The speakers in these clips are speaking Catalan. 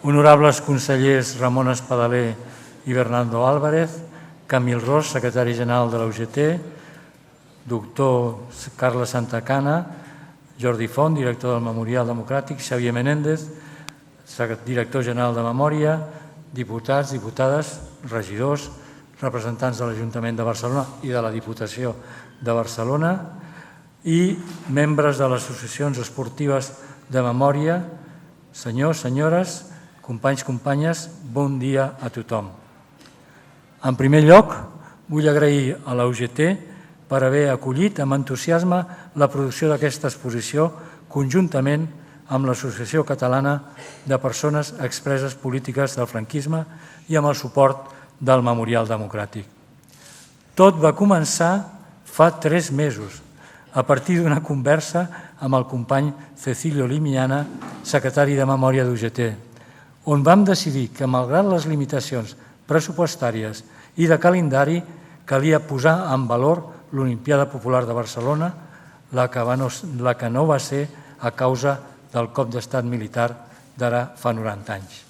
honorables consellers Ramon Espadaler i Bernardo Álvarez, Camil Ros, secretari general de la UGT, doctor Carles Santacana, Jordi Font, director del Memorial Democràtic, Xavier Menéndez, director general de Memòria, diputats, diputades, regidors, representants de l'Ajuntament de Barcelona i de la Diputació de Barcelona i membres de les associacions esportives de memòria, senyors, senyores, companys, companyes, bon dia a tothom. En primer lloc, vull agrair a la UGT per haver acollit amb entusiasme la producció d'aquesta exposició conjuntament amb l'Associació Catalana de Persones Expreses Polítiques del Franquisme i amb el suport del Memorial Democràtic. Tot va començar fa 3 mesos, a partir d'una conversa amb el company Cecilio Limiana, secretari de Memòria d'UGT, on vam decidir que, malgrat les limitacions pressupostàries i de calendari, calia posar en valor l'Olimpiada Popular de Barcelona, la que no va ser a causa del cop d'estat militar d'ara fa 90 anys.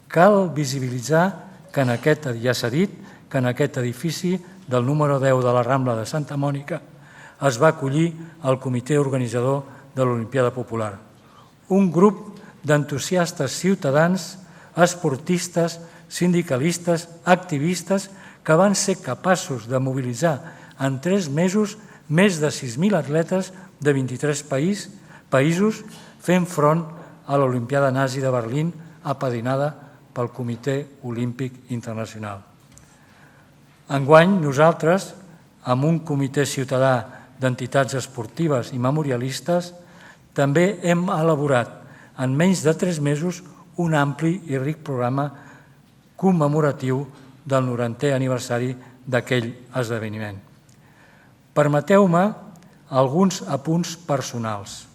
Cal visibilitzar que ja s'ha dit, que en aquest edifici del número 10 de la Rambla de Santa Mònica es va acollir el comitè organitzador de l'Olimpiada Popular. Un grup d'entusiastes ciutadans, esportistes, sindicalistes, activistes que van ser capaços de mobilitzar en 3 mesos més de 6.000 atletes de 23 països fent front a l'Olimpiada nazi de Berlín apadrinada pel Comitè Olímpic Internacional. Enguany, nosaltres, amb un comitè ciutadà d'entitats esportives i memorialistes, també hem elaborat en menys de 3 mesos un ampli i ric programa commemoratiu del 90è aniversari d'aquell esdeveniment. Permeteu-me alguns apunts personals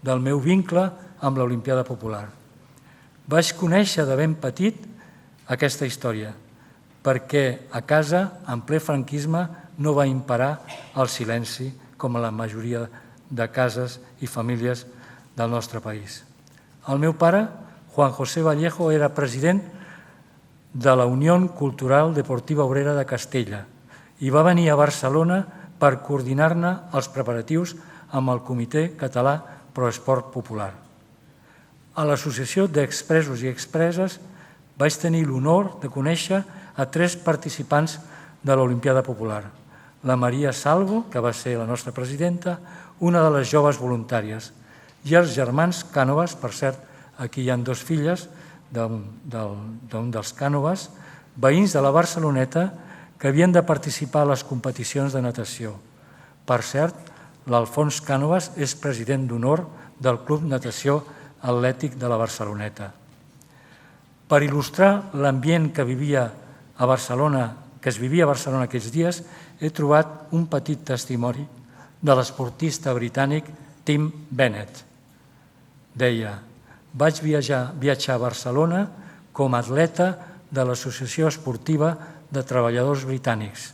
del meu vincle amb l'Olimpiada Popular. Vaig conèixer de ben petit aquesta història, perquè a casa, en ple franquisme, no va imperar el silenci com a la majoria de cases i famílies del nostre país. El meu pare, Juan José Vallejo, era president de la Unió Cultural Deportiva Obrera de Castella i va venir a Barcelona per coordinar-ne els preparatius amb el Comitè Català Pro Esport Popular. A l'Associació d'Expresos i Expreses vaig tenir l'honor de conèixer a 3 participants de l'Olimpiada Popular. La Maria Salvo, que va ser la nostra presidenta, una de les joves voluntàries, i els germans Cànovas, per cert, aquí hi ha 2 filles d'un dels Cànovas, veïns de la Barceloneta que havien de participar a les competicions de natació. Per cert, l'Alfons Cànovas és president d'honor del Club Natació Atlètic de la Barceloneta. Per il·lustrar l'ambient que es vivia a Barcelona aquells dies, he trobat un petit testimoni de l'esportista britànic Tim Bennett. Deia: vaig viatjar a Barcelona com a atleta de l'Associació Esportiva de Treballadors Britànics.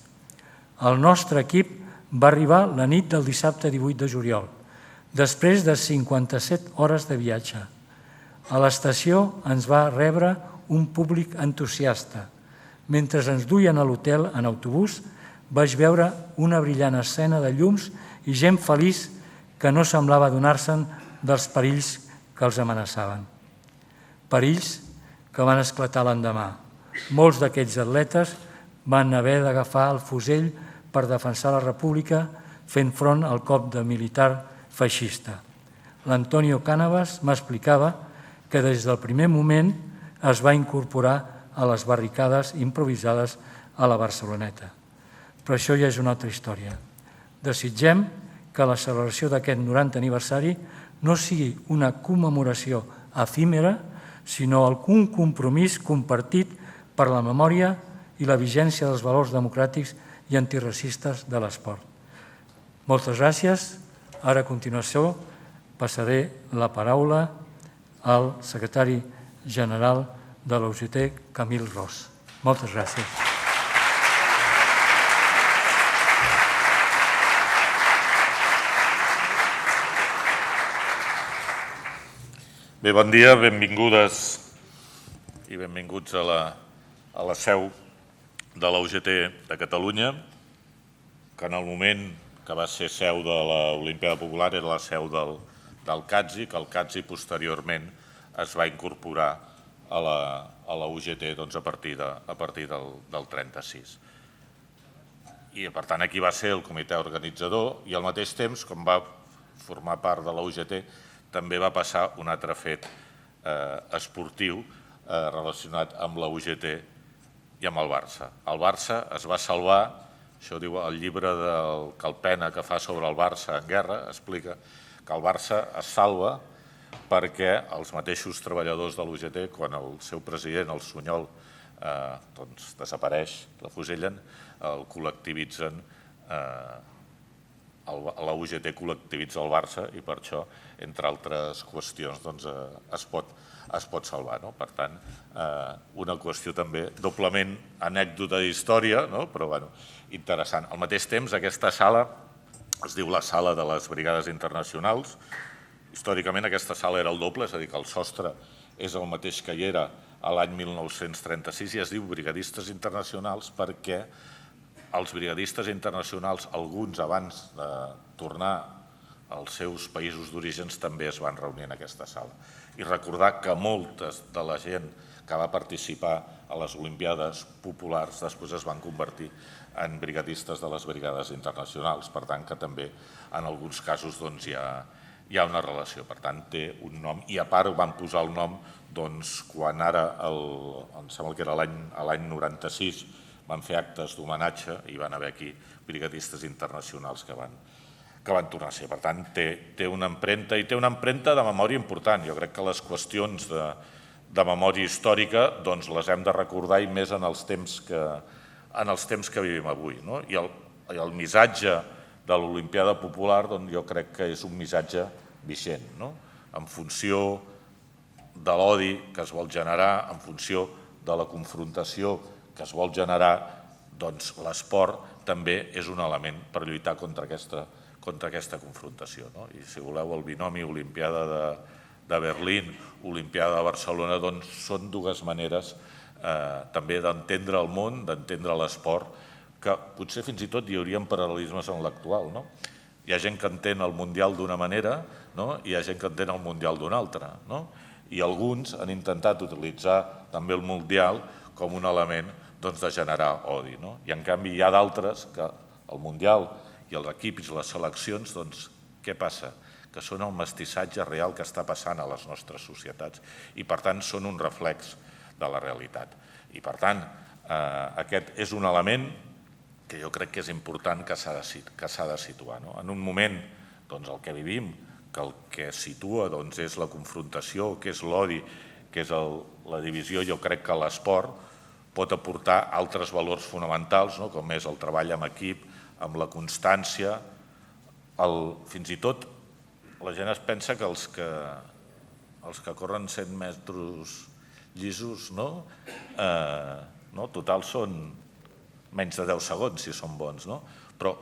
El nostre equip va arribar la nit del dissabte 18 de juliol, després de 57 hores de viatge. A l'estació ens va rebre un públic entusiasta. Mentre ens duien a l'hotel en autobús, vaig veure una brillant escena de llums i gent feliç que no semblava adonar-se'n dels perills que els amenaçaven. Perills que van esclatar l'endemà. Molts d'aquells atletes van haver d'agafar el fusell per defensar la República fent front al cop de militar feixista. L'Antonio Cànovas m'explicava que des del primer moment es va incorporar a les barricades improvisades a la Barceloneta. Però això ja és una altra història. Desitgem que la celebració d'aquest 90è aniversari no sigui una commemoració efímera, sinó un compromís compartit per la memòria i la vigència dels valors democràtics i antiracistes de l'esport. Moltes gràcies. Ara, a continuació, passaré la paraula al secretari general de la UGT, Camil Ros. Moltes gràcies. Bé, bon dia, benvingudes i benvinguts a la seu de la UGT de Catalunya, que en el moment que va ser seu de l'Olimpíada Popular era la seu del CATSI, que el CATSI posteriorment es va incorporar a la UGT a partir del 36. I per tant aquí va ser el comitè organitzador i al mateix temps, com va formar part de la UGT, també va passar un altre fet esportiu relacionat amb la UGT i amb el Barça. El Barça es va salvar, això diu el llibre del Calpena que fa sobre el Barça en guerra, explica que el Barça es salva perquè els mateixos treballadors de l'UGT, quan el seu president, el Sunyol, desapareix, l'afusellen, el col·lectivitzen, la UGT col·lectivitza el Barça i per això, entre altres qüestions, es pot salvar. Per tant, una qüestió també doblement anècdota d'història, però interessant. Al mateix temps, aquesta sala es diu la Sala de les Brigades Internacionals. Històricament aquesta sala era el doble, és a dir, que el sostre és el mateix que hi era l'any 1936 i es diu Brigadistes Internacionals perquè els brigadistes internacionals, alguns abans de tornar als seus països d'orígens, també es van reunir en aquesta sala. I recordar que moltes de la gent que va participar a les Olimpiades Populars després es van convertir en brigadistes de les Brigades Internacionals. Per tant, que també en alguns casos hi ha una relació. Per tant, té un nom. I a part van posar el nom quan ara, em sembla que era l'any 96, van fer actes d'homenatge i van haver aquí brigadistes internacionals que van tornar a ser. Per tant, té una empremta i té una empremta de memòria important. Jo crec que les qüestions de memòria històrica les hem de recordar i més en els temps que vivim avui. I el missatge de l'Olimpiada Popular jo crec que és un missatge vigent, en funció de l'odi que es vol generar, en funció de la confrontació que es vol generar, l'esport també és un element per lluitar contra aquesta confrontació. I si voleu, el binomi Olimpiada de Berlín, Olimpiada de Barcelona, són dues maneres també d'entendre el món, d'entendre l'esport, que potser fins i tot hi haurien paral·lelismes en l'actual. Hi ha gent que entén el Mundial d'una manera i hi ha gent que entén el Mundial d'una altra. I alguns han intentat utilitzar també el Mundial com un element de generar odi. I en canvi hi ha d'altres que el Mundial i els equips i les seleccions, què passa? Que són el mestissatge real que està passant a les nostres societats i per tant són un reflex de la realitat. I per tant, aquest és un element que jo crec que és important que s'ha de situar. En un moment, el que vivim, que el que situa és la confrontació, que és l'odi, que és la divisió, jo crec que l'esport pot aportar altres valors fonamentals, com és el treball en equip, amb la constància, fins i tot la gent es pensa que els que corren 100 metres llisos, total són menys de 10 segons, si són bons, però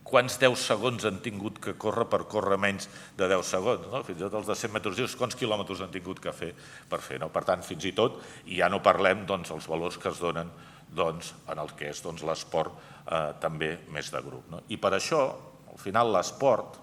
quants 10 segons han tingut que córrer per córrer menys de 10 segons? Fins i tot els de 100 metres llisos, quants quilòmetres han tingut que fer per fer? Per tant, fins i tot, i ja no parlem dels valors que es donen en el que és l'esport també més de grup. I per això, al final, l'esport,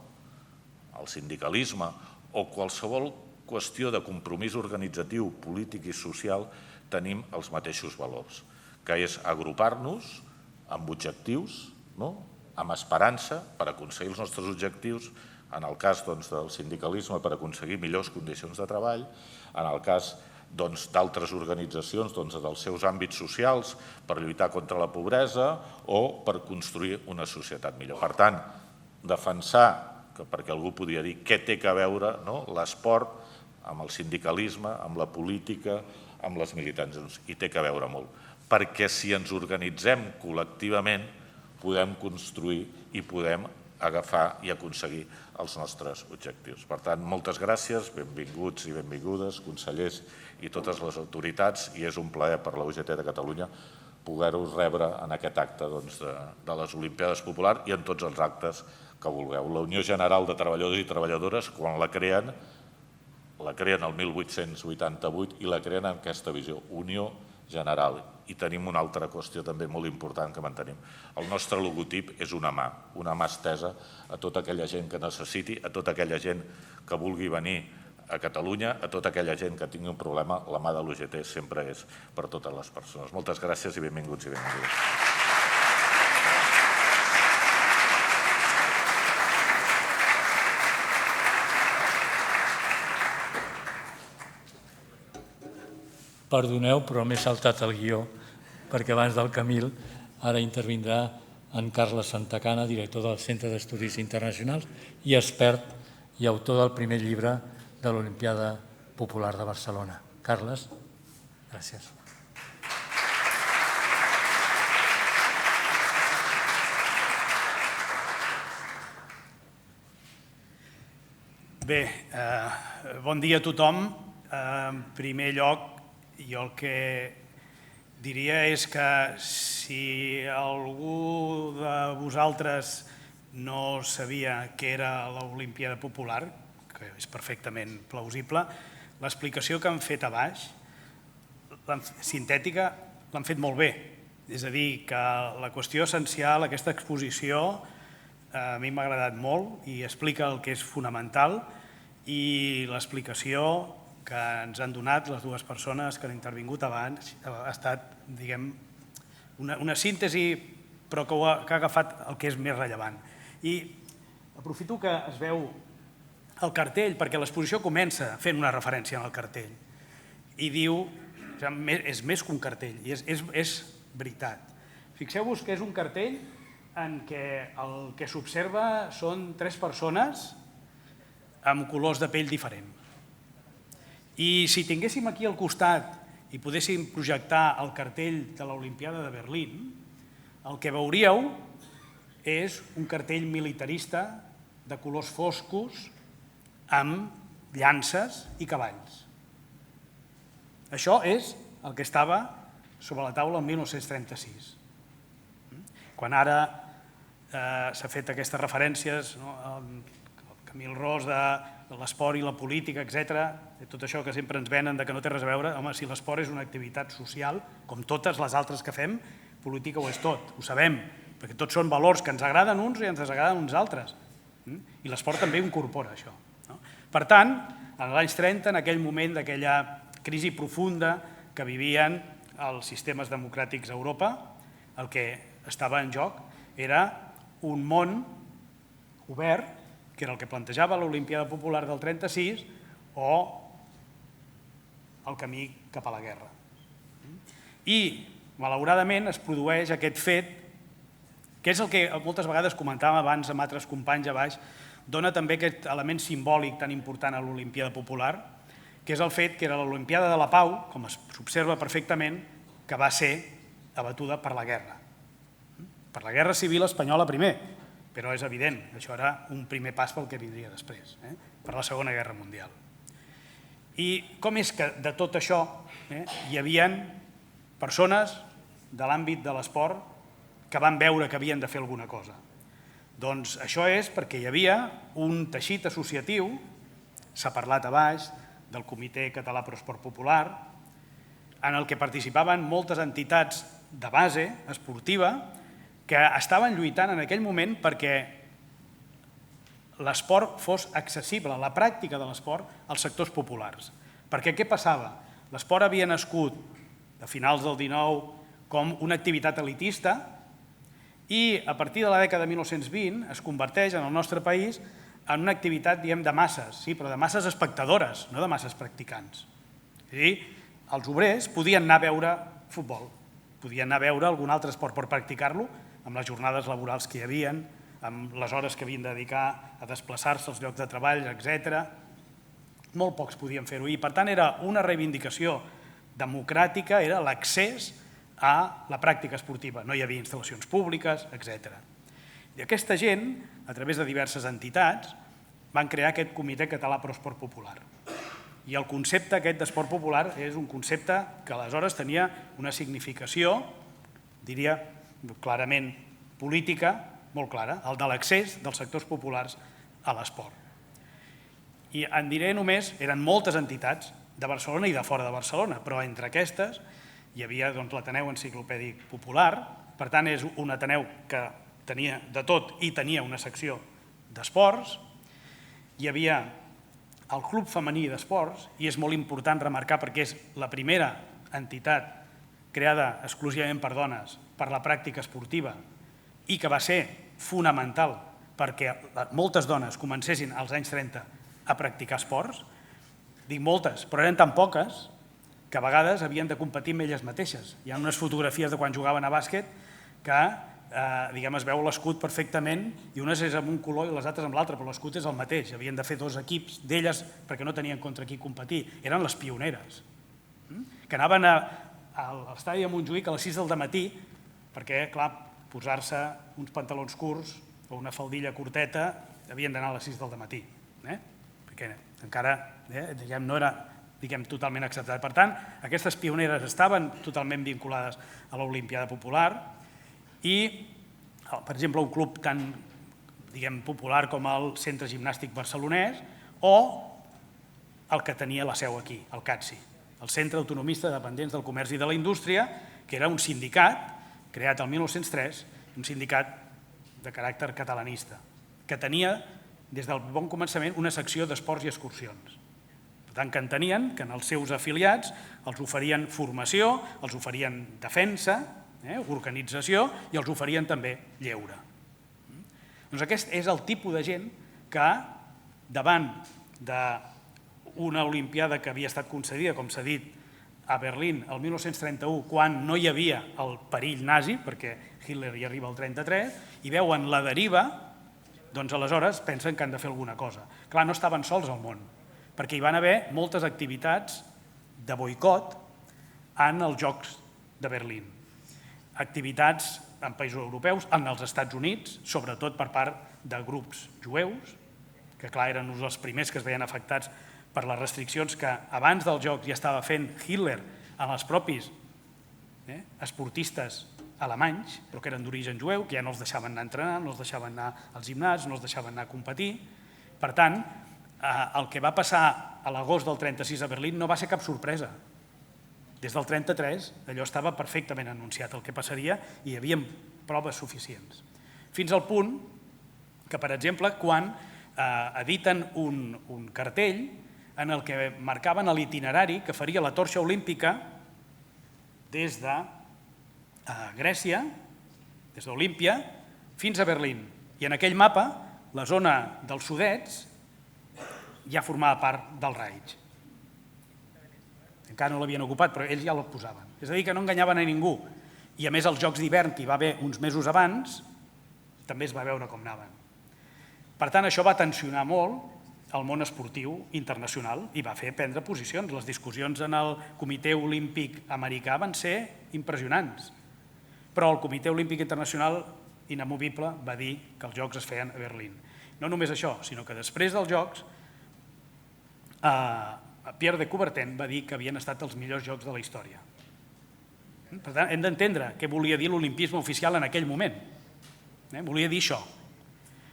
el sindicalisme o qualsevol qüestió de compromís organitzatiu, polític i social, tenim els mateixos valors, que és agrupar-nos amb objectius, amb esperança per aconseguir els nostres objectius, en el cas del sindicalisme per aconseguir millors condicions de treball, en el cas d'altres organitzacions dels seus àmbits socials per lluitar contra la pobresa o per construir una societat millor. Per tant, defensar, perquè algú podria dir què té a veure l'esport amb el sindicalisme, amb la política, amb les militants, hi té a veure molt, perquè si ens organitzem col·lectivament podem construir i podem agafar i aconseguir els nostres objectius. Per tant, moltes gràcies, benvinguts i benvingudes, consellers i totes les autoritats, i és un plaer per la UGT de Catalunya poder-us rebre en aquest acte de les Olimpiades Populars i en tots els actes que vulgueu. La Unió General de Treballadors i Treballadores, quan la creen, la creen el 1888 i la creen amb aquesta visió, Unió General. I tenim una altra qüestió també molt important que mantenim. El nostre logotip és una mà estesa a tota aquella gent que necessiti, a tota aquella gent que vulgui venir a Catalunya, a tota aquella gent que tingui un problema, la mà de l'UGT sempre és per totes les persones. Moltes gràcies i benvinguts i benvingudes. Perdoneu, però m'he saltat el guió, perquè abans del Camil ara intervindrà en Carles Santacana, director del Centre d'Estudis Internacionals i expert i autor del primer llibre de l'Olimpiada Popular de Barcelona. Carles, gràcies. Bé, bon dia a tothom. En primer lloc, jo el que diria és que si algú de vosaltres no sabia què era l'Olimpiada Popular, que és perfectament plausible, l'explicació que han fet a baix, sintètica, l'han fet molt bé. És a dir, que la qüestió essencial, aquesta exposició, a mi m'ha agradat molt i explica el que és fonamental, i l'explicació que ens han donat les dues persones que han intervingut abans ha estat, diguem, una síntesi, però que ha agafat el que és més rellevant. I aprofito que es veu el cartell, perquè l'exposició comença fent una referència al cartell i diu, és més que un cartell, i és veritat. Fixeu-vos que és un cartell en què el que s'observa són 3 persones amb colors de pell diferent. I si tinguéssim aquí al costat i podéssim projectar el cartell de l'Olimpiada de Berlín, el que veuríeu és un cartell militarista de colors foscos amb llances i cavalls. Això és el que estava sobre la taula el 1936. Quan ara s'ha fet aquestes referències, el Camil Ros de l'esport i la política, etc., tot això que sempre ens venen que no té res a veure, home, si l'esport és una activitat social, com totes les altres que fem, política ho és tot, ho sabem, perquè tots són valors que ens agraden uns i ens desagraden uns altres. I l'esport també incorpora això. Per tant, en l'anys 30, en aquell moment d'aquella crisi profunda que vivien els sistemes democràtics a Europa, el que estava en joc era un món obert, que era el que plantejava l'Olimpiada Popular del 36, o el camí cap a la guerra. I, malauradament, es produeix aquest fet, que és el que moltes vegades comentàvem abans amb altres companys a baix, dona també aquest element simbòlic tan important a l'Olimpiada Popular, que és el fet que era l'Olimpiada de la Pau, com s'observa perfectament, que va ser abatuda per la guerra. Per la Guerra Civil Espanyola primer, però és evident, això era un primer pas pel que vindria després, per la Segona Guerra Mundial. I com és que de tot això hi havia persones de l'àmbit de l'esport que van veure que havien de fer alguna cosa? Doncs això és perquè hi havia un teixit associatiu, s'ha parlat a baix, del Comitè Català per l'Esport Popular, en el que participaven moltes entitats de base esportiva que estaven lluitant en aquell moment perquè l'esport fos accessible, la pràctica de l'esport, als sectors populars. Perquè què passava? L'esport havia nascut a finals del XIX com una activitat elitista i a partir de la dècada de 1920 es converteix en el nostre país en una activitat, diguem, de masses, sí, però de masses espectadores, no de masses practicants. És a dir, els obrers podien anar a veure futbol, podien anar a veure algun altre esport per practicar-lo, amb les jornades laborals que hi havia, amb les hores que havien de dedicar a desplaçar-se als llocs de treball, etc. Molt pocs podien fer-ho i, per tant, era una reivindicació democràtica, era l'accés a la pràctica esportiva. No hi havia instal·lacions públiques, etc. I aquesta gent, a través de diverses entitats, van crear aquest Comitè Català per l'Esport Popular. I el concepte aquest d'esport popular és un concepte que aleshores tenia una significació, diria, clarament política, molt clara, el de l'accés dels sectors populars a l'esport. I en diré només, eren moltes entitats de Barcelona i de fora de Barcelona, però entre aquestes hi havia l'Ateneu Enciclopèdic Popular, per tant és un Ateneu que tenia de tot i tenia una secció d'esports. Hi havia el Club Femení d'Esports, i és molt important remarcar perquè és la primera entitat creada exclusivament per dones per la pràctica esportiva i que va ser fonamental perquè moltes dones comencessin als anys 30 a practicar esports. Dic moltes, però eren tan poques que a vegades havien de competir amb elles mateixes. Hi ha unes fotografies de quan jugaven a bàsquet que es veu l'escut perfectament i unes és amb un color i les altres amb l'altre, però l'escut és el mateix. Havien de fer dos equips d'elles perquè no tenien contra qui competir. Eren les pioneres, que anaven a l'estadi de Montjuïc a les 6 del matí perquè, clar, posar-se uns pantalons curts o una faldilla curteta havien d'anar a les 6 del matí, perquè encara no era totalment acceptat. Per tant, aquestes pioneres estaven totalment vinculades a l'Olimpiada Popular i, per exemple, un club tan popular com el Centre Gimnàstic Barcelonès o el que tenia la seu aquí, el CATSI, el Centre Autonomista de Dependents del Comerç i de la Indústria, que era un sindicat creat el 1903, un sindicat de caràcter catalanista, que tenia des del bon començament una secció d'esports i excursions. Per tant, que entenien que als seus afiliats els oferien formació, els oferien defensa, organització i els oferien també lleure. Doncs aquest és el tipus de gent que davant d'una Olimpiada que havia estat concedida, com s'ha dit, a Berlín el 1931, quan no hi havia el perill nazi, perquè Hitler hi arriba el 33, i veuen la deriva, doncs aleshores pensen que han de fer alguna cosa. Clar, no estaven sols al món, perquè hi van haver moltes activitats de boicot en els Jocs de Berlín. Activitats en països europeus, en els Estats Units, sobretot per part de grups jueus, que clar, eren els primers que es veien afectats per les restriccions que abans dels Jocs ja estava fent Hitler en els propis esportistes alemanys, però que eren d'origen jueu, que ja no els deixaven anar a entrenar, no els deixaven anar als gimnasos, no els deixaven anar a competir. Per tant, el que va passar a l'agost del 36 a Berlín no va ser cap sorpresa. Des del 33 allò estava perfectament anunciat el que passaria i hi havia proves suficients. Fins al punt que, per exemple, quan editen un cartell en el que marcaven l'itinerari que faria la torxa olímpica des de Grècia, des d'Olímpia, fins a Berlín. I en aquell mapa, la zona dels Sudets ja formava part del Reich. Encara no l'havien ocupat, però ells ja el posaven. És a dir, que no enganyaven a ningú. I a més, els Jocs d'hivern, que hi va haver uns mesos abans, també es va veure com anaven. Per tant, això va tensionar molt el món esportiu internacional i va fer prendre posicions. Les discussions en el Comitè Olímpic Americà van ser impressionants. Però el Comitè Olímpic Internacional, inamovible, va dir que els Jocs es feien a Berlín. No només això, sinó que després dels Jocs, Pierre de Coubertin va dir que havien estat els millors Jocs de la història. Per tant, hem d'entendre què volia dir l'olimpisme oficial en aquell moment. Volia dir això.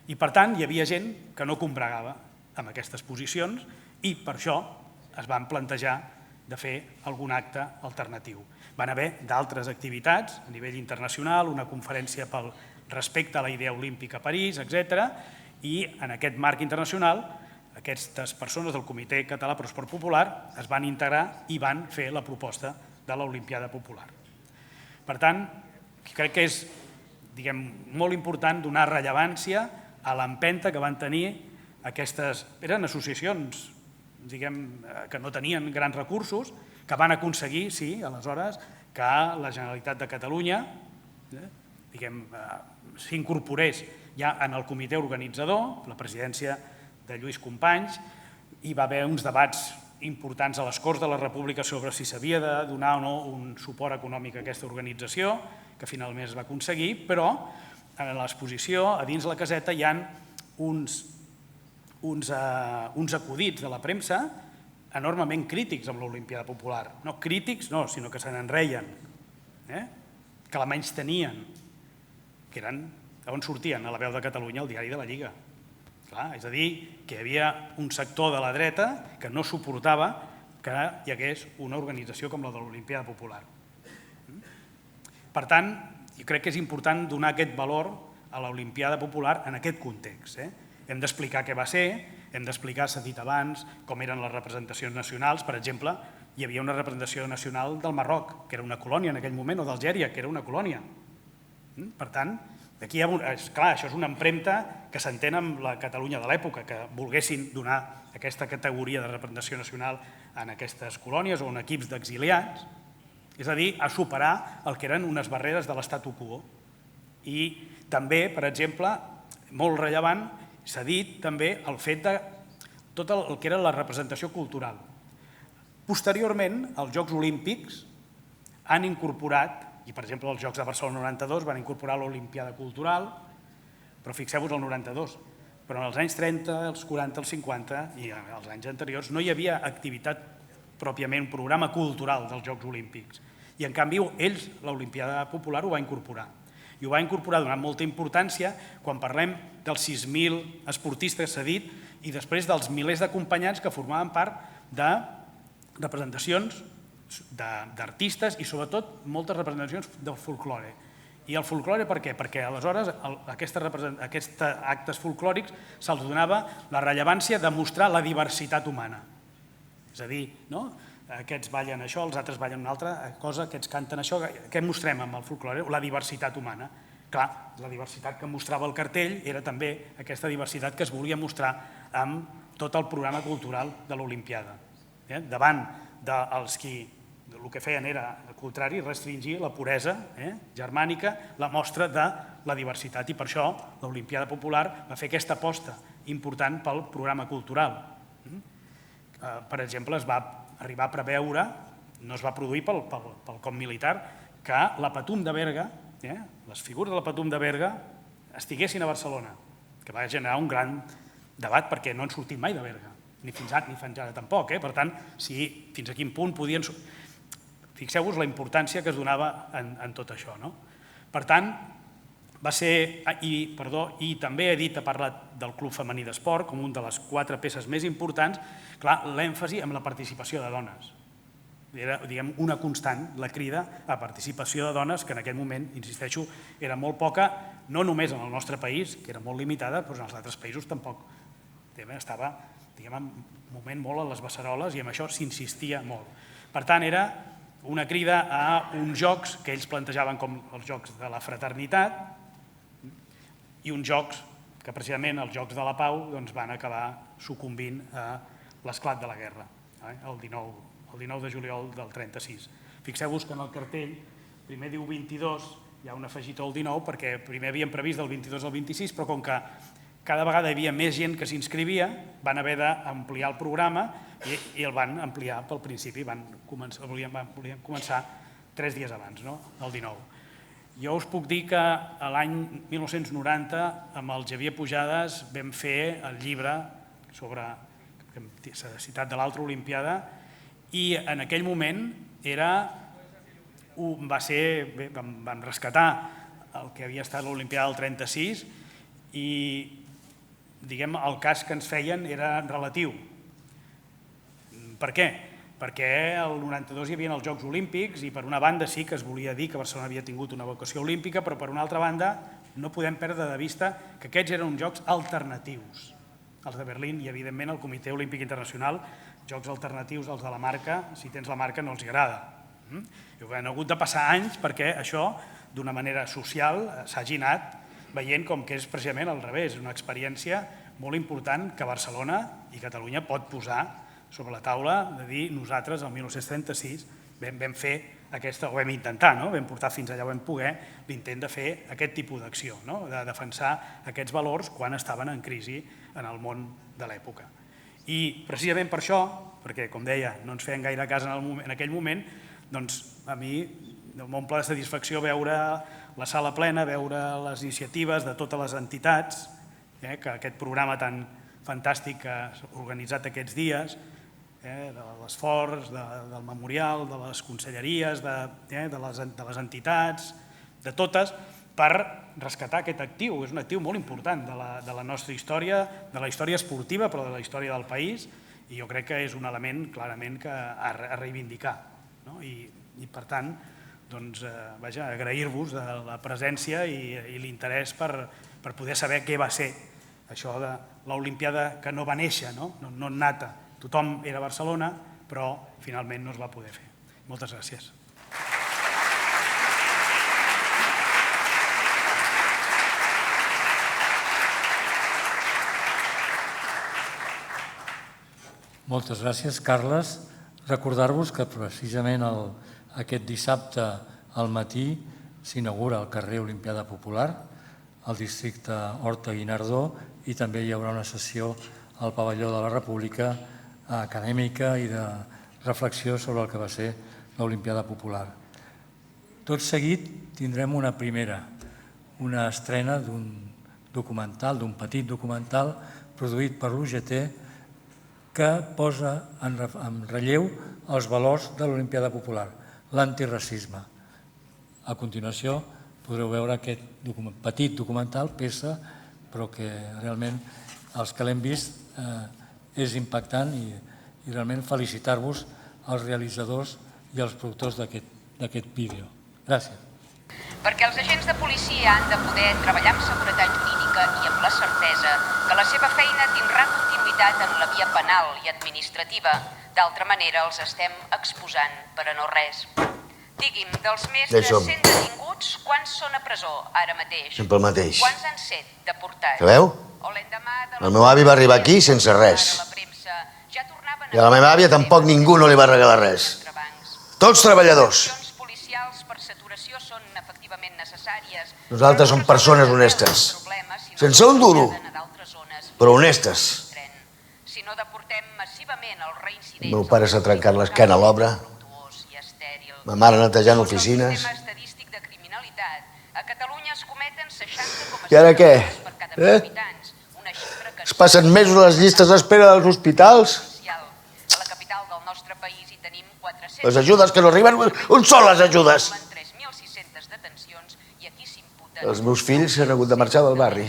I, per tant, hi havia gent que no combregava amb aquestes posicions i per això es van plantejar de fer algun acte alternatiu. Van haver d'altres activitats a nivell internacional, una conferència pel respecte a la idea olímpica a París, etc. I en aquest marc internacional aquestes persones del Comitè Català per l'Esport Popular es van integrar i van fer la proposta de l'Olimpiada Popular. Per tant, crec que és molt important donar rellevància a l'empenta que van tenir aquestes... Eren associacions que no tenien grans recursos, que van aconseguir, sí, aleshores, que la Generalitat de Catalunya s'incorporés ja en el comitè organitzador, la presidència de Lluís Companys, hi va haver uns debats importants a les Corts de la República sobre si s'havia de donar o no un suport econòmic a aquesta organització, que finalment es va aconseguir, però en l'exposició, a dins la caseta, hi ha uns acudits de la premsa enormement crítics amb l'Olimpiada Popular. No crítics, no, sinó que se n'enreien, que la menys tenien, que eren on sortien a la Veu de Catalunya, al diari de la Lliga. És a dir, que hi havia un sector de la dreta que no suportava que hi hagués una organització com la de l'Olimpiada Popular. Per tant, jo crec que és important donar aquest valor a l'Olimpiada Popular en aquest context. Hem d'explicar què va ser, hem d'explicar, s'ha dit abans, com eren les representacions nacionals. Per exemple, hi havia una representació nacional del Marroc, que era una colònia en aquell moment, o d'Algèria, que era una colònia. Per tant, aquí hi ha, clar, això és una empremta que s'entén amb la Catalunya de l'època, que volguessin donar aquesta categoria de representació nacional en aquestes colònies o en equips d'exiliats, és a dir, a superar el que eren unes barreres de l'statu quo. I també, per exemple, molt rellevant, s'ha dit també el fet de tot el que era la representació cultural. Posteriorment, els Jocs Olímpics han incorporat, i per exemple els Jocs de Barcelona 92 van incorporar l'Olimpiada Cultural, però fixeu-vos el 92, però en els anys 30, els 40, els 50 i els anys anteriors no hi havia activitat pròpiament, un programa cultural dels Jocs Olímpics. I en canvi ells, l'Olimpiada Popular, ho va incorporar. I ho va incorporar donant molta importància quan parlem dels 6.000 esportistes, s'ha dit, i després dels milers d'acompanyants que formaven part de representacions d'artistes i sobretot moltes representacions del folklore. I el folklore per què? Perquè aleshores a aquests actes folclòrics se'ls donava la rellevància de mostrar la diversitat humana. És a dir, aquests ballen això, els altres ballen una altra cosa, aquests canten això. Què mostrem amb el folklore? La diversitat humana. Clar, la diversitat que mostrava el cartell era també aquesta diversitat que es volia mostrar amb tot el programa cultural de l'Olimpiada. Davant dels qui el que feien era, al contrari, restringir la puresa germànica, la mostra de la diversitat. I per això l'Olimpiada Popular va fer aquesta aposta important pel programa cultural. Per exemple, es va arribar a preveure, no es va produir pel cop militar, que la Patum de Berga, les figures de la Patum de Berga, estiguessin a Barcelona, que va generar un gran debat perquè no han sortit mai de Berga, ni fins ara tampoc. Per tant, fins a quin punt podien... Fixeu-vos la importància que es donava en tot això. Per tant, va ser... I també he dit, ha parlat del Club Femení d'Esport com una de les 4 peces més importants, clar, l'èmfasi en la participació de dones. Era, diguem, una constant, la crida a participació de dones, que en aquell moment, insisteixo, era molt poca, no només en el nostre país, que era molt limitada, però en els altres països tampoc. Estava, diguem, en un moment molt a les beceroles i amb això s'insistia molt. Per tant, era una crida a uns jocs que ells plantejaven com els jocs de la fraternitat i uns jocs que precisament els Jocs de la Pau van acabar sucumbint a l'esclat de la guerra, el 19 de juliol del 36. Fixeu-vos que en el cartell primer diu 22, hi ha un afegitó al 19 perquè primer havien previst del 22 al 26, però com que cada vegada hi havia més gent que s'inscrivia, van haver d'ampliar el programa i el van ampliar pel principi, volien començar 3 dies abans, el 19. Jo us puc dir que l'any 1990 amb el Xavier Pujades vam fer el llibre sobre, que s'ha citat, de l'altra Olimpiada, i en aquell moment vam rescatar el que havia estat l'Olimpiada del 36 i diguem, el cas que ens feien era relatiu. Per què? Perquè el 92 hi havia els Jocs Olímpics i per una banda sí que es volia dir que Barcelona havia tingut una vocació olímpica, però per una altra banda no podem perdre de vista que aquests eren uns jocs alternatius. Els de Berlín i evidentment el Comitè Olímpic Internacional, jocs alternatius als de la marca, si tens la marca no els agrada. Han hagut de passar anys perquè això d'una manera social s'hagi anat veient com que és precisament al revés, una experiència molt important que Barcelona i Catalunya pot posar sobre la taula de dir nosaltres el 1936 vam fer aquesta, o vam intentar, vam portar fins allà on vam poder l'intent de fer aquest tipus d'acció, de defensar aquests valors quan estaven en crisi en el món de l'època. I precisament per això, perquè com deia no ens feien gaire cas en aquell moment, doncs a mi m'omple de satisfacció veure la sala plena, veure les iniciatives de totes les entitats, que aquest programa tan fantàstic que s'ha organitzat aquests dies, de l'esforç, del memorial, de les conselleries, de les entitats, de totes, per rescatar aquest actiu. És un actiu molt important de la nostra història, de la història esportiva, però de la història del país, i jo crec que és un element clarament a reivindicar. I per tant, agrair-vos de la presència i l'interès per poder saber què va ser això de l'Olimpiada que no va néixer, no nata. Tothom era a Barcelona, però finalment no es va poder fer. Moltes gràcies. Moltes gràcies, Carles. Recordar-vos que precisament aquest dissabte al matí s'inaugura el carrer Olimpiada Popular, al districte Horta-Guinardó, i també hi haurà una sessió al pavelló de la República acadèmica i de reflexió sobre el que va ser l'Olimpiada Popular. Tot seguit tindrem una estrena d'un documental, d'un petit documental produït per l'UGT que posa en relleu els valors de l'Olimpiada Popular, l'antiracisme. A continuació podreu veure aquest petit documental, peça, però que realment els que l'hem vist és impactant i realment felicitar-vos als realitzadors i als productors d'aquest vídeo. Gràcies. Perquè els agents de policia han de poder treballar amb seguretat jurídica i amb la certesa que la seva feina tindrà continuïtat en la via penal i administrativa. D'altra manera, els estem exposant per a no res. Digui'm, dels més de 100 detinguts, quants són a presó ara mateix? Sempre el mateix. Quants han set deportats? Que veu? El meu avi va arribar aquí sense res. I a la meva àvia tampoc ningú no li va regalar res. Tots treballadors. Nosaltres som persones honestes. Sense un duro, però honestes. El meu pare s'ha trencat l'esquena a l'obra. Ma mare netejant oficines. I ara què? Es passen mesos a les llistes d'espera dels hospitals? Les ajudes que no arriben, on són les ajudes? Els meus fills s'han hagut de marxar del barri.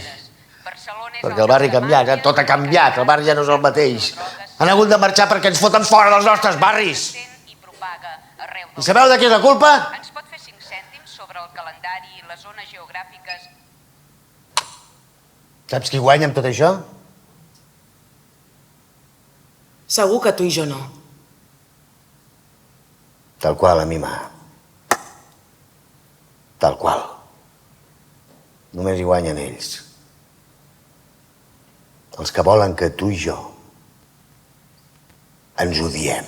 Perquè el barri ha canviat, tot ha canviat, el barri ja no és el mateix. Han hagut de marxar perquè ens foten fora dels nostres barris. I sabeu de què és la culpa? Ens pot fer 5 cèntims sobre el calendari i les zones geogràfiques? Saps qui guanya amb tot això? Segur que tu i jo no. Tal qual, a mi mà. Tal qual. Només hi guanyen ells. Els que volen que tu i jo ens odiem.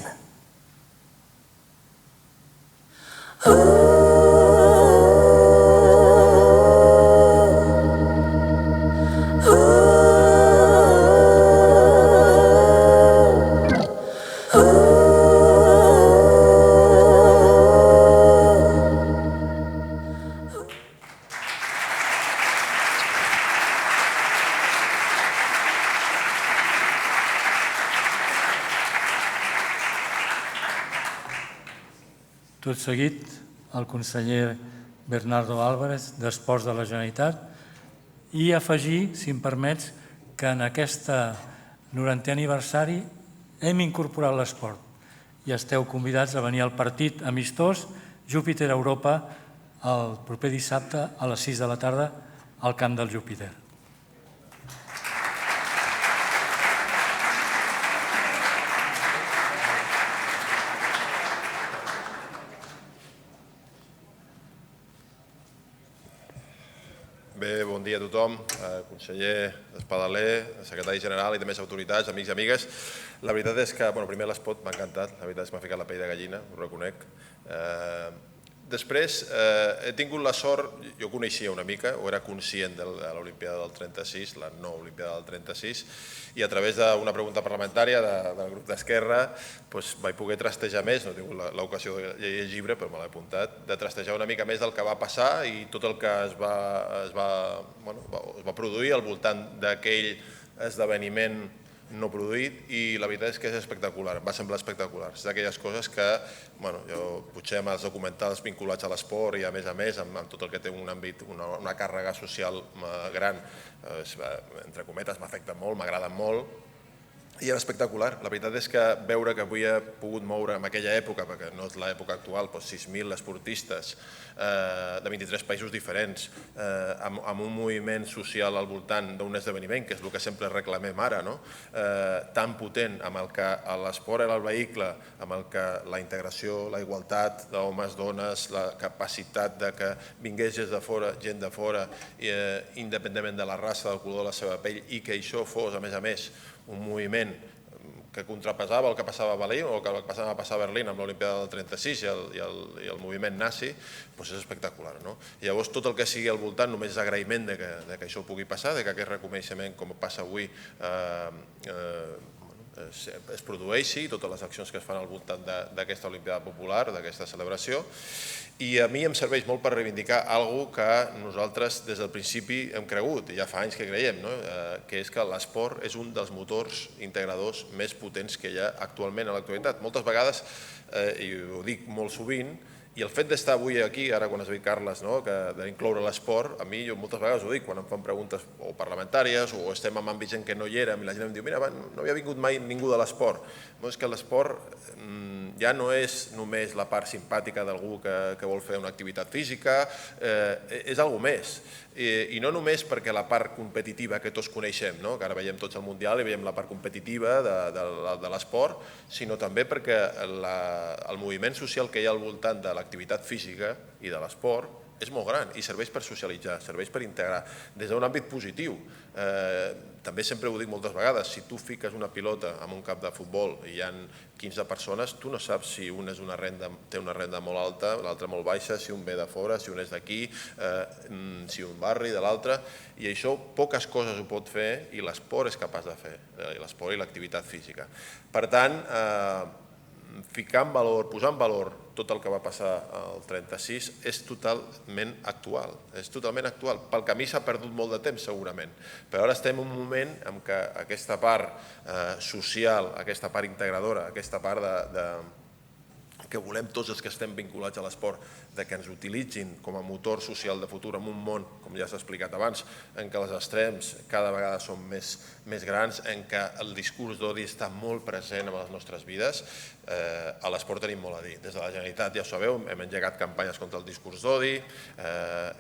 Tot seguit, el conseller Bernardo Álvarez, d'Esports de la Generalitat, i afegir, si em permets, que en aquest 90è aniversari hem incorporat l'esport i esteu convidats a venir al partit amistós Júpiter Europa el proper dissabte a les 6 de la tarda al camp del Júpiter. Bé, bon dia a tothom, conseller Espadaler, secretari general i també autoritats, amics i amigues. La veritat és que, primer l'espot m'ha encantat, la veritat és que m'ha ficat la pell de gallina, ho reconec. Després, he tingut la sort, jo coneixia una mica, o era conscient de l'Olimpiada del 36, la no Olimpiada del 36, i a través d'una pregunta parlamentària del grup d'Esquerra vaig poder trastejar més, no he tingut l'ocasió de llegir el llibre, però me l'he apuntat, de trastejar una mica més del que va passar i tot el que es va produir al voltant d'aquell esdeveniment no produït, i la veritat és que és espectacular, em va semblar espectacular. És d'aquelles coses que, jo potser amb els documentals vinculats a l'esport i a més, amb tot el que té un àmbit, una càrrega social gran, entre cometes, m'afecta molt, m'agrada molt, i era espectacular. La veritat és que veure que havia pogut moure en aquella època, perquè no és l'època actual, 6.000 esportistes de 23 països diferents, amb un moviment social al voltant d'un esdeveniment, que és el que sempre reclamem ara, tan potent, amb el que l'esport era el vehicle, amb el que la integració, la igualtat d'homes, dones, la capacitat de que vingués gent de fora, independentment de la raça, del color de la seva pell, i que això fos, a més, un moviment que contrapesava el que passava a Berlín o el que passava a Berlín amb l'Olimpiada del 36 i el moviment nazi, és espectacular. Llavors, tot el que sigui al voltant només és agraïment que això pugui passar, que aquest reconeixement, com passa avui, es produeixi, totes les accions que es fan al voltant d'aquesta Olimpiada Popular, d'aquesta celebració, i a mi em serveix molt per reivindicar alguna cosa que nosaltres des del principi hem cregut, i ja fa anys que creiem, que és que l'esport és un dels motors integradors més potents que hi ha actualment a l'actualitat. Moltes vegades, i ho dic molt sovint, i el fet d'estar avui aquí, ara quan has dit, Carles, d'incloure l'esport, a mi jo moltes vegades ho dic, quan em fan preguntes o parlamentàries o estem en àmbits en què no hi érem i la gent em diu, mira, no havia vingut mai ningú de l'esport. És que l'esport ja no és només la part simpàtica d'algú que vol fer una activitat física, és alguna més. I no només perquè la part competitiva que tots coneixem, que ara veiem tots el Mundial i veiem la part competitiva de l'esport, sinó també perquè el moviment social que hi ha al voltant de l'activitat física i de l'esport és molt gran i serveix per socialitzar, serveix per integrar des d'un àmbit positiu. També sempre ho dic moltes vegades, si tu fiques una pilota en un camp de futbol i hi ha 15 persones, tu no saps si un té una renda molt alta, l'altra molt baixa, si un ve de fora, si un és d'aquí, si un barri de l'altre, i això poques coses ho pot fer i l'esport és capaç de fer, l'esport i l'activitat física. Per tant, ficar en valor, posar en valor tot el que va passar al 36 és totalment actual, pel camí s'ha perdut molt de temps segurament, però ara estem en un moment en què aquesta part social, aquesta part integradora, aquesta part que volem tots els que estem vinculats a l'esport, que ens utilitzin com a motor social de futur en un món, com ja s'ha explicat abans, en què els extrems cada vegada són més grans, en què el discurs d'odi està molt present en les nostres vides. A l'esport tenim molt a dir. Des de la Generalitat, ja ho sabeu, hem engegat campanyes contra el discurs d'odi,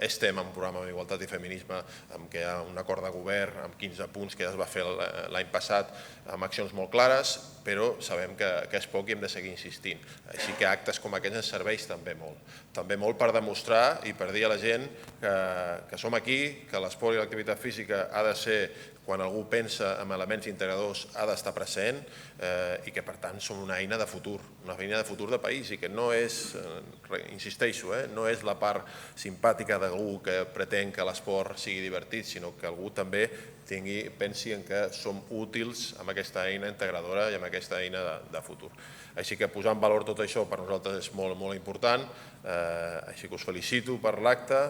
estem en un programa d'igualtat i feminisme en què hi ha un acord de govern amb 15 punts que ja es va fer l'any passat amb accions molt clares, però sabem que és poc i hem de seguir insistint. Així que actes com aquests ens serveix també molt per demostrar i per dir a la gent que som aquí, que l'esport i l'activitat física ha de ser, quan algú pensa en elements integradors, ha d'estar present i que, per tant, som una eina de futur, una eina de futur de país i que no és, insisteixo, no és la part simpàtica d'algú que pretén que l'esport sigui divertit, sinó que algú també pensi en que som útils amb aquesta eina integradora i amb aquesta eina de futur. Així que posar en valor tot això per nosaltres és molt, molt important, així que us felicito per l'acte.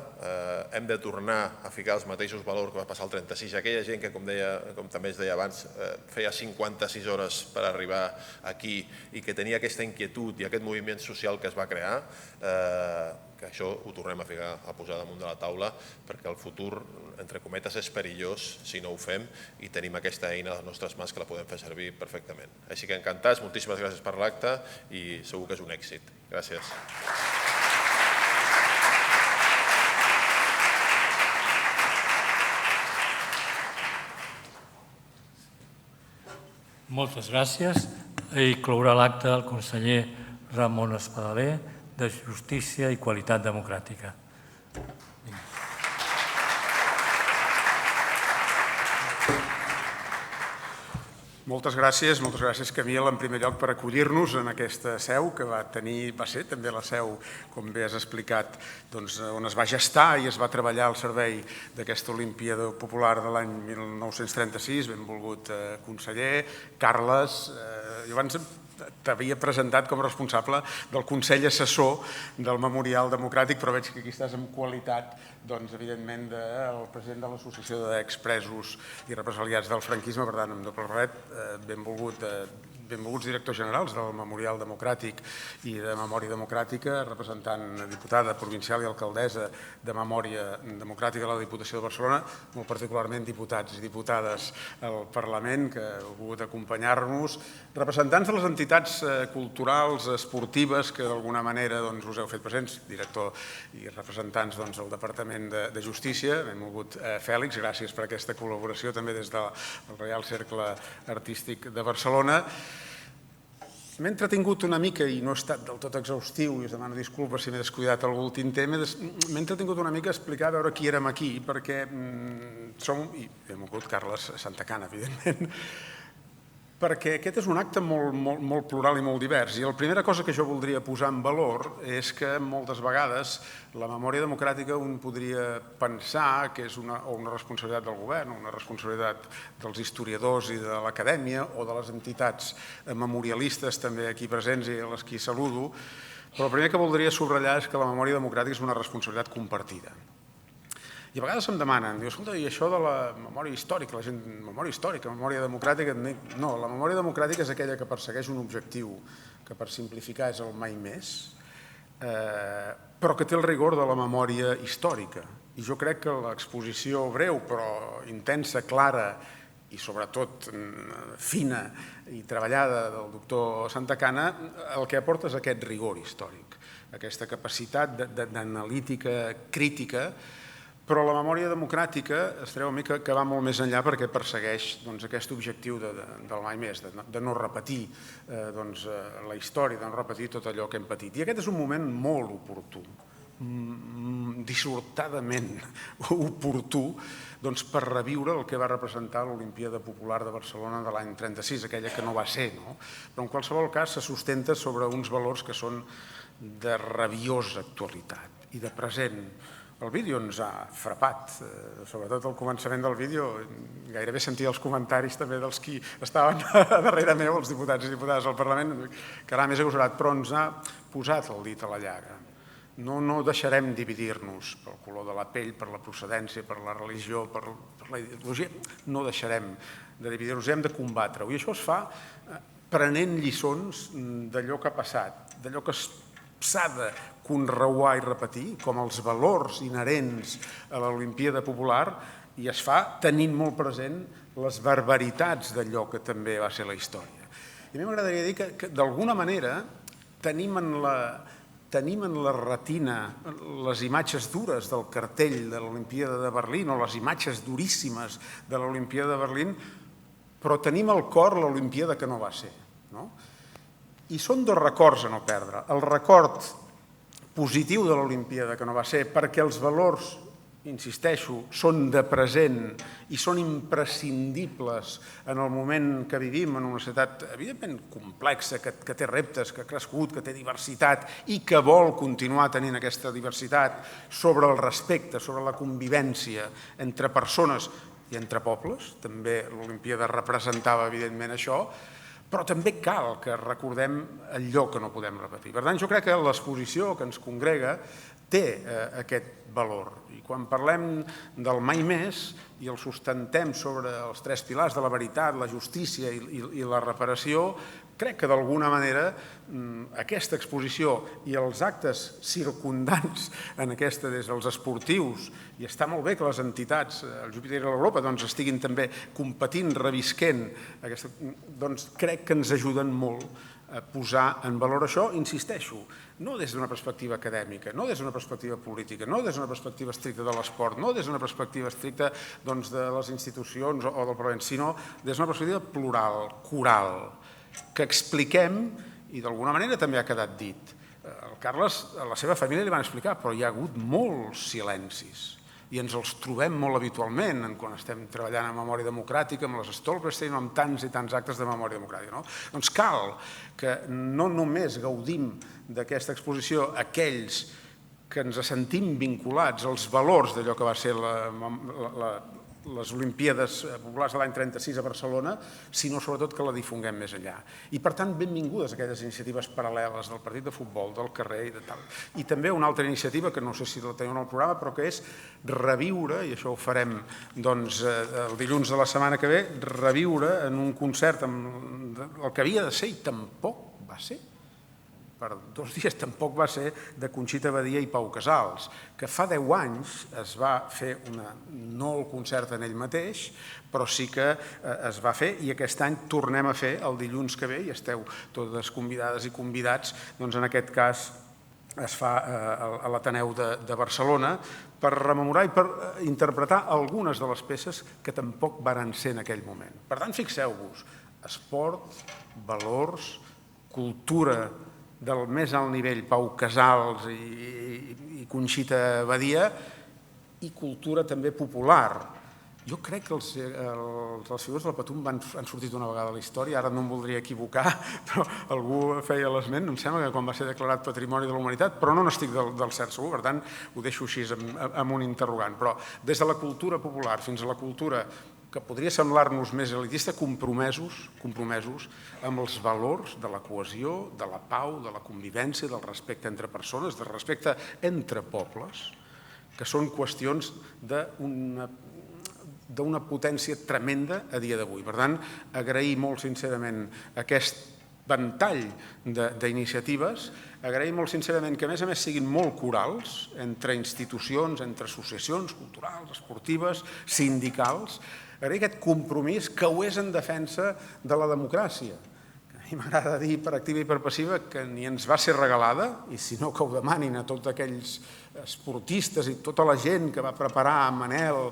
Hem de tornar a ficar els mateixos valors que va passar el 36. Aquella gent que, com també es deia abans, feia 56 hores per arribar aquí i que tenia aquesta inquietud i aquest moviment social que es va crear, que això ho tornem a posar damunt de la taula, perquè el futur, entre cometes, és perillós si no ho fem i tenim aquesta eina a les nostres mans que la podem fer servir perfectament. Així que encantats, moltíssimes gràcies per l'acte i segur que és un èxit. Gràcies. Moltes gràcies. I clourà l'acte el conseller Ramon Espadaler, de Justícia i Qualitat Democràtica. Moltes gràcies, Camil, en primer lloc per acollir-nos en aquesta seu que va ser també la seu, com bé has explicat, on es va gestar i es va treballar al servei d'aquesta Olimpíada Popular de l'any 1936. Benvolgut conseller, Carles. Jo abans t'havia presentat com a responsable del Consell Assessor del Memorial Democràtic, però veig que aquí estàs en qualitat, doncs, evidentment, del president de l'Associació d'Expresos i Represaliats del Franquisme, per tant, amb doble barret, benvolguts directors generals del Memorial Democràtic i de Memòria Democràtica, representant diputada provincial i alcaldessa de Memòria Democràtica de la Diputació de Barcelona, molt particularment diputats i diputades al Parlament que heu volgut acompanyar-nos, representants de les entitats culturals, esportives, que d'alguna manera us heu fet presents, director i representants del Departament de Justícia, benvolgut Fèlix, gràcies per aquesta col·laboració també des del Reial Cercle Artístic de Barcelona. M'he entretingut una mica, i no he estat del tot exhaustiu, i us demano disculpes si m'he descuidat l'últim tema, m'he entretingut una mica a explicar a veure qui érem aquí, perquè som, i benvolgut Carles Santacana, evidentment, perquè aquest és un acte molt plural i molt divers. I la primera cosa que jo voldria posar en valor és que moltes vegades la memòria democràtica un podria pensar que és una responsabilitat del govern, una responsabilitat dels historiadors i de l'acadèmia o de les entitats memorialistes també aquí presents i a les qui saludo, però el primer que voldria subratllar és que la memòria democràtica és una responsabilitat compartida. I a vegades em demanen, diu, escolta, i això de la memòria històrica, la gent, memòria històrica, memòria democràtica... No, la memòria democràtica és aquella que persegueix un objectiu que per simplificar és el mai més, però que té el rigor de la memòria històrica. I jo crec que l'exposició breu, però intensa, clara i sobretot fina i treballada del doctor Santacana, el que aporta és aquest rigor històric, aquesta capacitat d'analítica crítica. Però la memòria democràtica es treu a mi que va molt més enllà perquè persegueix aquest objectiu del mai més, de no repetir la història, de no repetir tot allò que hem patit. I aquest és un moment molt oportú, dissortadament oportú, per reviure el que va representar l'Olimpíada Popular de Barcelona de l'any 36, aquella que no va ser, no? Però en qualsevol cas se sustenta sobre uns valors que són de rabiosa actualitat i de present. El vídeo ens ha frapat, sobretot al començament del vídeo, gairebé sentia els comentaris també dels qui estaven darrere meu, els diputats i diputades del Parlament, caram, és agosarat, però ens ha posat el dit a la llaga. No deixarem dividir-nos pel color de la pell, per la procedència, per la religió, per la ideologia, no deixarem de dividir-nos, hem de combatre-ho. I això es fa prenent lliçons d'allò que ha passat, d'allò que s'ha de conreuar i repetir, com els valors inherents a l'Olimpíada Popular, i es fa tenint molt present les barbaritats d'allò que també va ser la història. I a mi m'agradaria dir que d'alguna manera tenim en la retina les imatges dures del cartell de l'Olimpíada de Berlín o les imatges duríssimes de l'Olimpíada de Berlín, però tenim al cor l'Olimpíada que no va ser, no? I són dos records a no perdre. El record positiu de l'Olimpíada que no va ser, perquè els valors, insisteixo, són de present i són imprescindibles en el moment que vivim, en una societat evidentment complexa, que té reptes, que ha crescut, que té diversitat i que vol continuar tenint aquesta diversitat sobre el respecte, sobre la convivència entre persones i entre pobles. També l'Olimpíada representava evidentment això, però també cal que recordem allò que no podem repetir. Per tant, jo crec que l'exposició que ens congrega té aquest valor. I quan parlem del mai més i el sustentem sobre els tres pilars de la veritat, la justícia i la reparació, crec que d'alguna manera aquesta exposició i els actes circundants en aquesta des dels esportius, i està molt bé que les entitats, el Júpiter i l'Europa, estiguin també competint, revisquent, doncs crec que ens ajuden molt a posar en valor això, insisteixo, no des d'una perspectiva acadèmica, no des d'una perspectiva política, no des d'una perspectiva estricta de l'esport, no des d'una perspectiva estricta de les institucions o del Parlament, sinó des d'una perspectiva plural, coral, que expliquem, i d'alguna manera també ha quedat dit. El Carles, a la seva família li van explicar, però hi ha hagut molts silencis i ens els trobem molt habitualment quan estem treballant en memòria democràtica, amb les estolpes, amb tants i tants actes de memòria democràtica. Doncs cal que no només gaudim d'aquesta exposició aquells que ens sentim vinculats als valors d'allò que va ser les Olimpíades Populars de l'any 36 a Barcelona, sinó sobretot que la difonguem més enllà. I per tant, benvingudes aquelles iniciatives paral·leles del partit de futbol, del carrer i de tal. I també una altra iniciativa, que no sé si la teniu en el programa, però que és reviure, i això ho farem el dilluns de la setmana que ve, reviure en un concert el que havia de ser i tampoc va ser. Per 2 dies tampoc va ser de Conxita Badia i Pau Casals, que fa 10 anys es va fer no el concert en ell mateix, però sí que es va fer i aquest any tornem a fer el dilluns que ve i esteu totes convidades i convidats, doncs en aquest cas es fa a l'Ateneu de Barcelona per rememorar i per interpretar algunes de les peces que tampoc varen ser en aquell moment. Per tant, fixeu-vos, esport, valors, cultura del més alt nivell, Pau Casals i Conxita Badia, i cultura també popular. Jo crec que els figures del Patum han sortit una vegada a la història, ara no em voldria equivocar, però algú feia l'esment, em sembla que quan va ser declarat Patrimoni de la Humanitat, però no n'estic del cert segur, per tant ho deixo així amb un interrogant. Però des de la cultura popular fins a la cultura que podria semblar-nos més elitista, compromesos amb els valors de la cohesió, de la pau, de la convivència, del respecte entre persones, del respecte entre pobles, que són qüestions d'una potència tremenda a dia d'avui. Per tant, agrair molt sincerament aquest ventall d'iniciatives, agrair molt sincerament que a més siguin molt corals entre institucions, entre associacions culturals, esportives, sindicals, agrair aquest compromís que ho és en defensa de la democràcia. A mi m'agrada dir per activa i per passiva que ni ens va ser regalada, i si no que ho demanin a tots aquells esportistes i tota la gent que va preparar a Manel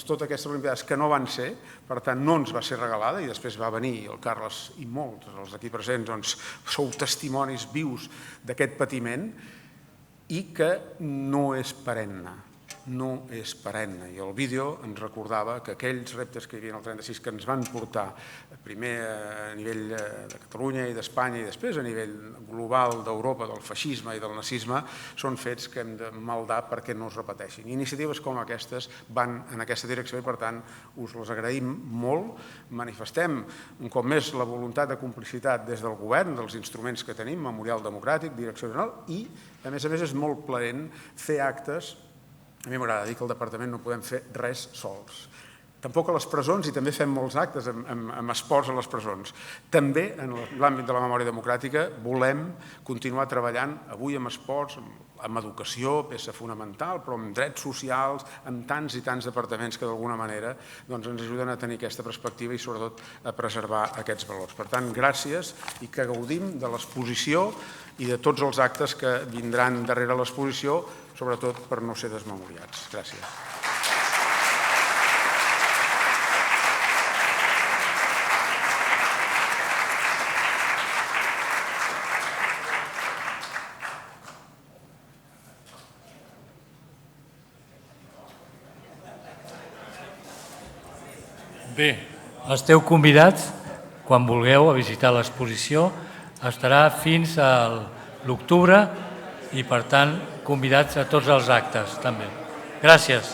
totes aquestes Olimpiades que no van ser, per tant no ens va ser regalada i després va venir el Carles i molts dels aquí presents sou testimonis vius d'aquest patiment i que no és perenne. No és perenne. I el vídeo ens recordava que aquells reptes que hi havia al 36 que ens van portar primer a nivell de Catalunya i d'Espanya i després a nivell global d'Europa, del feixisme i del nazisme, són fets que hem de maldar perquè no es repeteixin. Iniciatives com aquestes van en aquesta direcció i per tant us les agraïm molt. Manifestem un cop més la voluntat de complicitat des del govern, dels instruments que tenim, Memorial Democràtic, Direcció General, i a més és molt plaent fer actes. A mi m'agrada dir que al departament no podem fer res sols. Tampoc a les presons, i també fem molts actes amb esports a les presons. També en l'àmbit de la memòria democràtica volem continuar treballant avui amb esports, amb educació, peça fonamental, però amb drets socials, amb tants i tants departaments que d'alguna manera ens ajuden a tenir aquesta perspectiva i sobretot a preservar aquests valors. Per tant, gràcies i que gaudim de l'exposició i de tots els actes que vindran darrere l'exposició, sobretot per no ser desmemoriats. Gràcies. Bé, esteu convidats, quan vulgueu, a visitar l'exposició. Estarà fins a l'octubre i, per tant, convidats a tots els actes, també. Gràcies.